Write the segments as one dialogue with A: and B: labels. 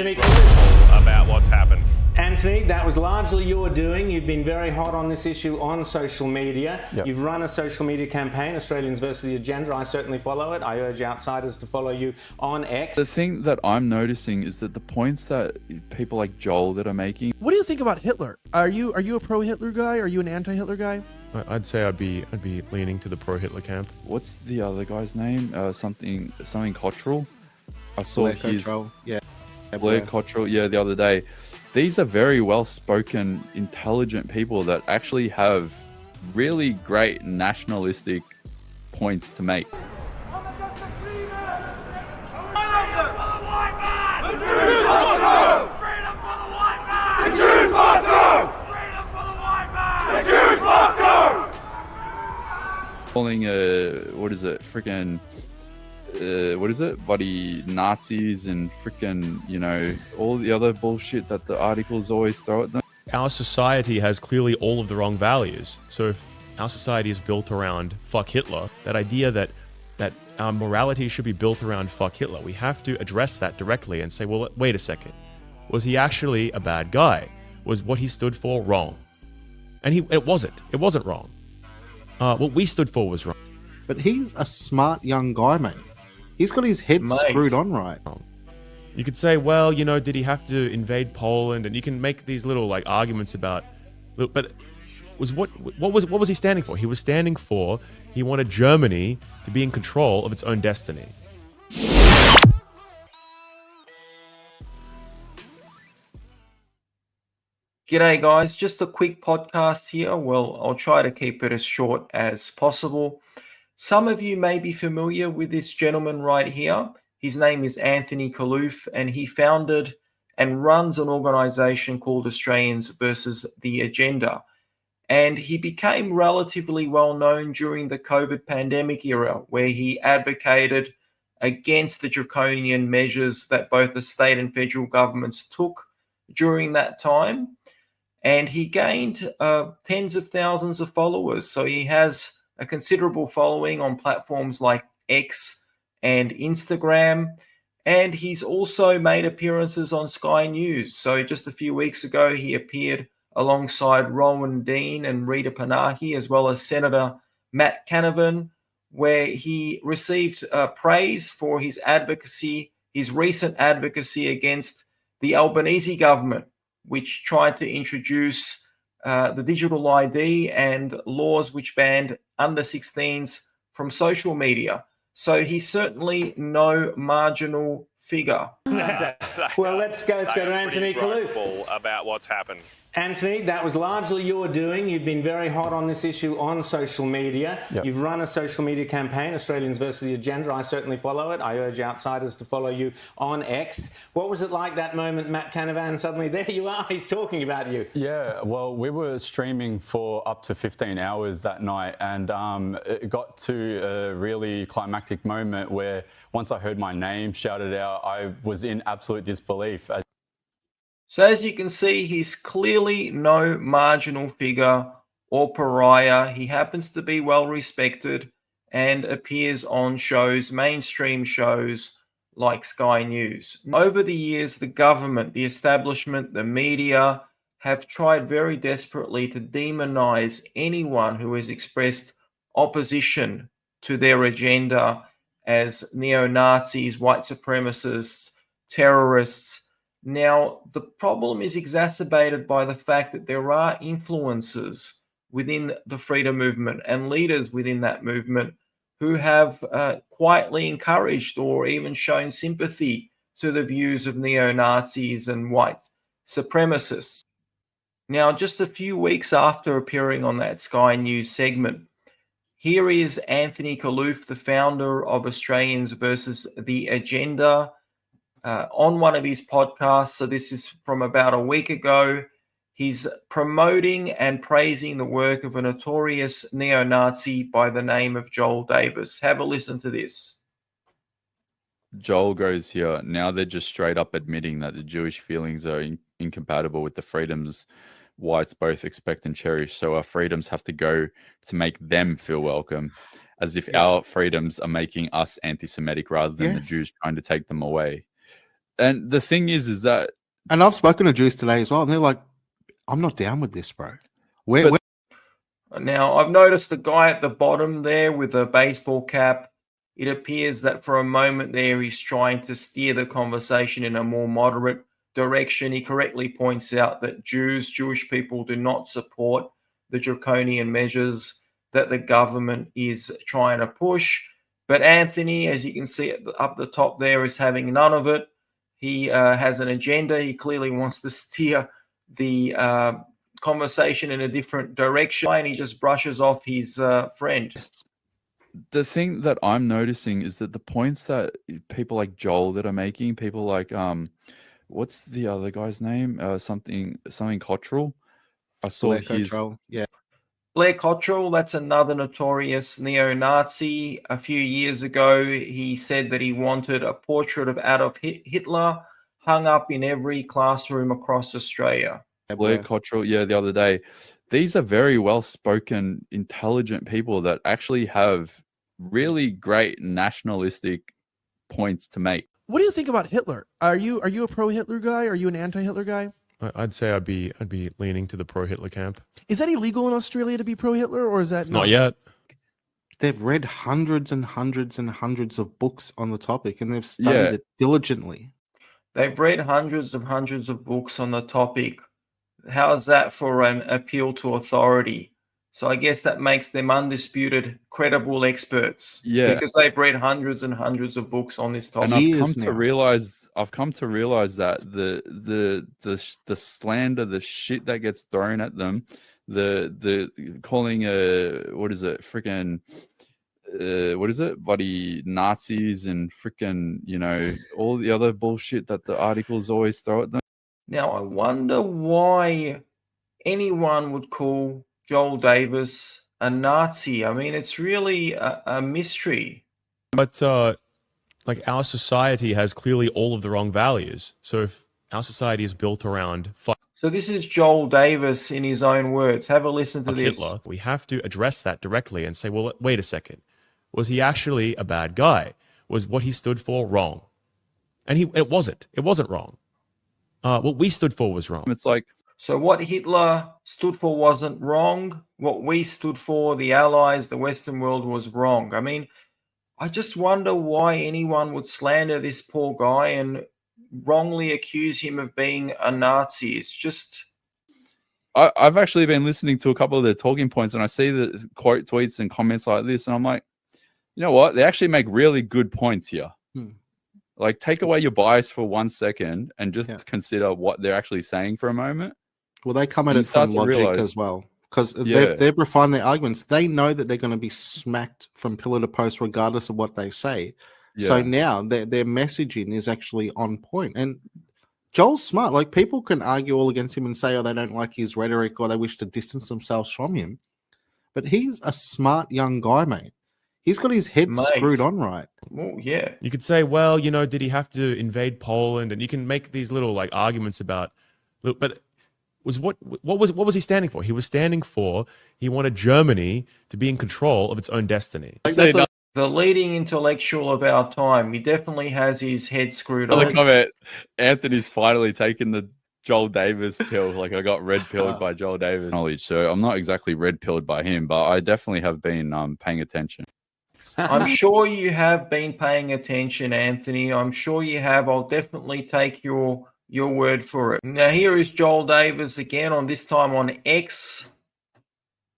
A: About what's happened.
B: Anthony, that was largely your doing. You've been very hot on this issue on social media.
C: Yep.
B: You've run a social media campaign, Australians versus the Agenda. I certainly follow it. I urge outsiders to follow you on X.
C: The thing that I'm noticing is that the points that people like Joel that are making.
D: What do you think about Hitler? Are you a pro-Hitler guy? Are you an anti-Hitler guy?
E: I'd say I'd be leaning to the pro-Hitler camp.
C: What's the other guy's name? Something Cottrell. I saw
F: Blair
C: his
F: Cottrell. Yeah.
C: Blair Cottrell. Yeah, the other day. These are very well-spoken, intelligent people that actually have really great nationalistic points to make. Calling what is it? Freaking what is it? Bloody Nazis and freaking, you know, all the other bullshit that the articles always throw at them.
E: Our society has clearly all of the wrong values. So if our society is built around fuck Hitler, that idea that our morality should be built around fuck Hitler, we have to address that directly and say, well, wait a second. Was he actually a bad guy? Was what he stood for wrong? And it wasn't. It wasn't wrong. What we stood for was wrong.
F: But he's a smart young guy, mate. He's got his head screwed on right.
E: You could say, well, you know, did he have to invade Poland? And you can make these little like arguments about, but what was he standing for? He was standing for, he wanted Germany to be in control of its own destiny.
G: G'day guys, just a quick podcast here. Well, I'll try to keep it as short as possible. Some of you may be familiar with this gentleman right here. His name is Anthony Khallouf, and he founded and runs an organization called Australians versus the Agenda. And he became relatively well known during the COVID pandemic era, where he advocated against the draconian measures that both the state and federal governments took during that time. And he gained tens of thousands of followers. So he has a considerable following on platforms like X and Instagram. And he's also made appearances on Sky News. So just a few weeks ago, he appeared alongside Rowan and Rita Panahi, as well as Senator Matt Canavan, where he received praise for his advocacy, his recent advocacy against the Albanese government, which tried to introduce the digital ID and laws which banned under 16s from social media. So he's certainly no marginal figure.
B: Well, let's go to Anthony Kallouf.
A: About what's happened.
B: Anthony, that was largely your doing. You've been very hot on this issue on social media.
C: Yep.
B: You've run a social media campaign, Australians versus the Agenda. I certainly follow it. I urge outsiders to follow you on X. What was it like that moment, Matt Canavan? Suddenly there you are, he's talking about you.
H: Yeah, well, we were streaming for up to 15 hours that night, and it got to a really climactic moment where once I heard my name shouted out, I was in absolute disbelief.
G: So as you can see, he's clearly no marginal figure or pariah. He happens to be well respected and appears on shows, mainstream shows like Sky News. Over the years, the government, the establishment, the media have tried very desperately to demonize anyone who has expressed opposition to their agenda as neo-Nazis, white supremacists, terrorists. Now, the problem is exacerbated by the fact that there are influencers within the freedom movement and leaders within that movement who have quietly encouraged or even shown sympathy to the views of neo-Nazis and white supremacists. Now, just a few weeks after appearing on that Sky News segment, here is Anthony Kallouf, the founder of Australians versus the Agenda, on one of his podcasts. So this is from about a week ago. He's promoting and praising the work of a notorious neo-Nazi by the name of Joel Davis. Have a listen to this.
C: Joel goes here. Now they're just straight up admitting that the Jewish feelings are incompatible with the freedoms whites both expect and cherish. So our freedoms have to go to make them feel welcome, as if our freedoms are making us anti-Semitic rather than the Jews trying to take them away. And the thing is that
F: And I've spoken to Jews today as well, and they're like, "I'm not down with this, bro."
G: Now, I've noticed the guy at the bottom there with a baseball cap. It appears that for a moment there, he's trying to steer the conversation in a more moderate direction. He correctly points out that Jewish people do not support the draconian measures that the government is trying to push. But Anthony, as you can see up the top there, is having none of it. He has an agenda. He clearly wants to steer the conversation in a different direction, and he just brushes off his friend.
C: the thing that I'm noticing is that the points that people like Joel that are making, people like what's the other guy's name? Something Cottrell. I saw
F: Blair
C: his
F: Cottrell, yeah.
G: Blair Cottrell, that's another notorious neo-Nazi. A few years ago, he said that he wanted a portrait of Adolf Hitler hung up in every classroom across Australia.
C: Blair Cottrell, yeah, the other day. These are very well-spoken, intelligent people that actually have really great nationalistic points to make.
D: What do you think about Hitler? Are you a pro-Hitler guy? Are you an anti-Hitler guy?
E: I'd say I'd be leaning to the pro-Hitler camp.
D: Is that illegal in Australia to be pro-Hitler, or is that
E: Not yet.
F: They've read hundreds and hundreds and hundreds of books on the topic, and they've studied it diligently.
G: They've read hundreds of books on the topic. How's that for an appeal to authority? So I guess that makes them undisputed, credible experts.
C: Yeah,
G: because they've read hundreds and hundreds of books on this topic.
C: And I've come to realize that the slander, the shit that gets thrown at them, the calling buddy Nazis and freaking all the other bullshit that the articles always throw at them.
G: Now I wonder why anyone would call Joel Davis a Nazi. I mean, it's really a mystery.
E: But like our society has clearly all of the wrong values. So if our society is built around
G: So this is Joel Davis in his own words. Have a listen to this.
E: Hitler, we have to address that directly and say, well, wait a second. Was he actually a bad guy? Was what he stood for wrong? And it wasn't. It wasn't wrong. What we stood for was wrong.
C: It's like,
G: so what Hitler stood for wasn't wrong. What we stood for, the Allies, the Western world, was wrong. I mean, I just wonder why anyone would slander this poor guy and wrongly accuse him of being a Nazi. It's just...
C: I've actually been listening to a couple of their talking points, and I see the quote tweets and comments like this, and I'm like, you know what? They actually make really good points here. Like, take away your bias for 1 second and just consider what they're actually saying for a moment.
F: Well, they come at it from logic as well, because they've refined their arguments. They know that they're going to be smacked from pillar to post regardless of what they say. Yeah. So now their messaging is actually on point. And Joel's smart. Like, people can argue all against him and say, oh, they don't like his rhetoric or they wish to distance themselves from him. But he's a smart young guy, mate. He's got his head screwed on right.
G: Oh, yeah.
E: You could say, well, did he have to invade Poland? And you can make these little like arguments about, but what was he standing for? He was standing for, he wanted Germany to be in control of its own destiny.
G: The leading intellectual of our time. He definitely has his head screwed on.
C: Comment. Anthony's finally taken the Joel Davis pill. Like, I got red pilled by Joel Davis knowledge. So I'm not exactly red pilled by him, but I definitely have been paying attention.
G: I'm sure you have been paying attention, Anthony. I'm sure you have. I'll definitely take your word for it. Now, here is Joel Davis again, on this time on X.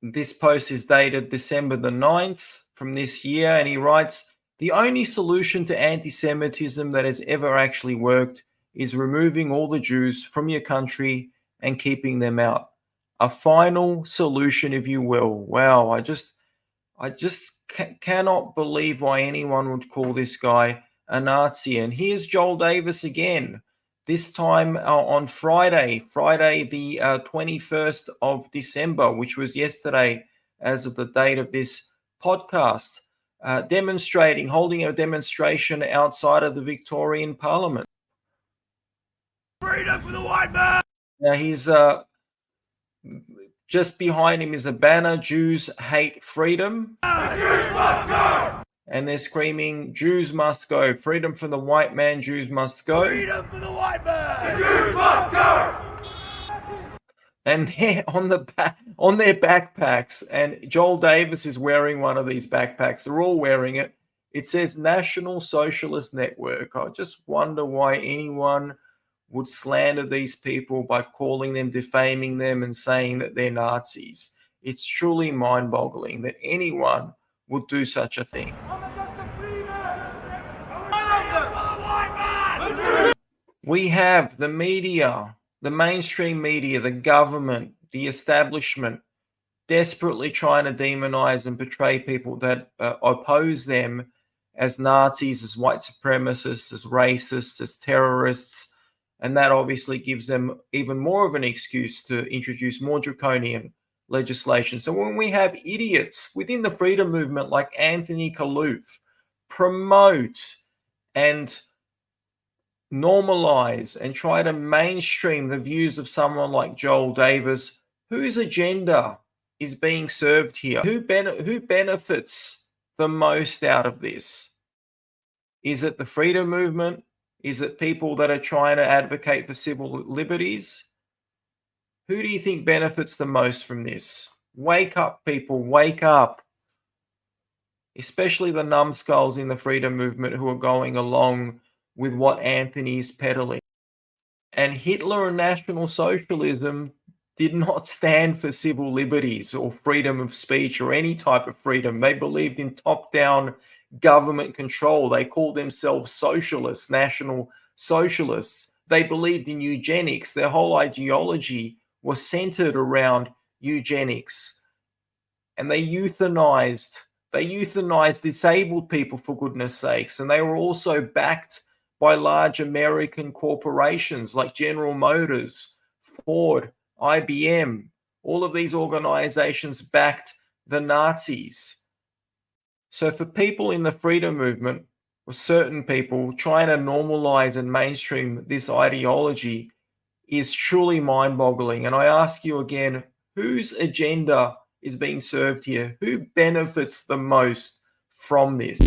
G: This post is dated December the 9th from this year, and he writes, the only solution to anti-Semitism that has ever actually worked is removing all the Jews from your country and keeping them out. A final solution, if you will. Wow, I just cannot believe why anyone would call this guy a Nazi. And here's Joel Davis again, this time on Friday the 21st of December, which was yesterday as of the date of this podcast, holding a demonstration outside of the Victorian Parliament.
A: Freedom for the white man!
G: Now he's just behind him is a banner, Jews hate freedom.
A: The Jews must go!
G: and they're screaming, Jews must go. Freedom from the white man, Jews must go.
A: Freedom for the white man! The Jews must go!
G: And they're on their backpacks, and Joel Davis is wearing one of these backpacks. They're all wearing it. It says National Socialist Network. I just wonder why anyone would slander these people by calling them, defaming them, and saying that they're Nazis. It's truly mind-boggling that anyone would do such a thing. We have the media, the mainstream media, the government, the establishment, desperately trying to demonize and portray people that oppose them as Nazis, as white supremacists, as racists, as terrorists. And that obviously gives them even more of an excuse to introduce more draconian legislation. So when we have idiots within the freedom movement like Anthony Khallouf promote and normalize and try to mainstream the views of someone like Joel Davis, whose agenda is being served here? Who benefits the most out of this? Is it the freedom movement? Is it people that are trying to advocate for civil liberties? Who do you think benefits the most from this? Wake up, people, wake up. Especially the numbskulls in the freedom movement who are going along with what Anthony is peddling. And Hitler and National Socialism did not stand for civil liberties or freedom of speech or any type of freedom. They believed in top-down government control. They called themselves socialists, National Socialists. They believed in eugenics. Their whole ideology was centered around eugenics. And they euthanized disabled people, for goodness sakes. And they were also backed by large American corporations like General Motors, Ford, IBM. All of these organizations backed the Nazis. So for people in the freedom movement, or certain people trying to normalize and mainstream this ideology is truly mind-boggling. And I ask you again, whose agenda is being served here? Who benefits the most from this?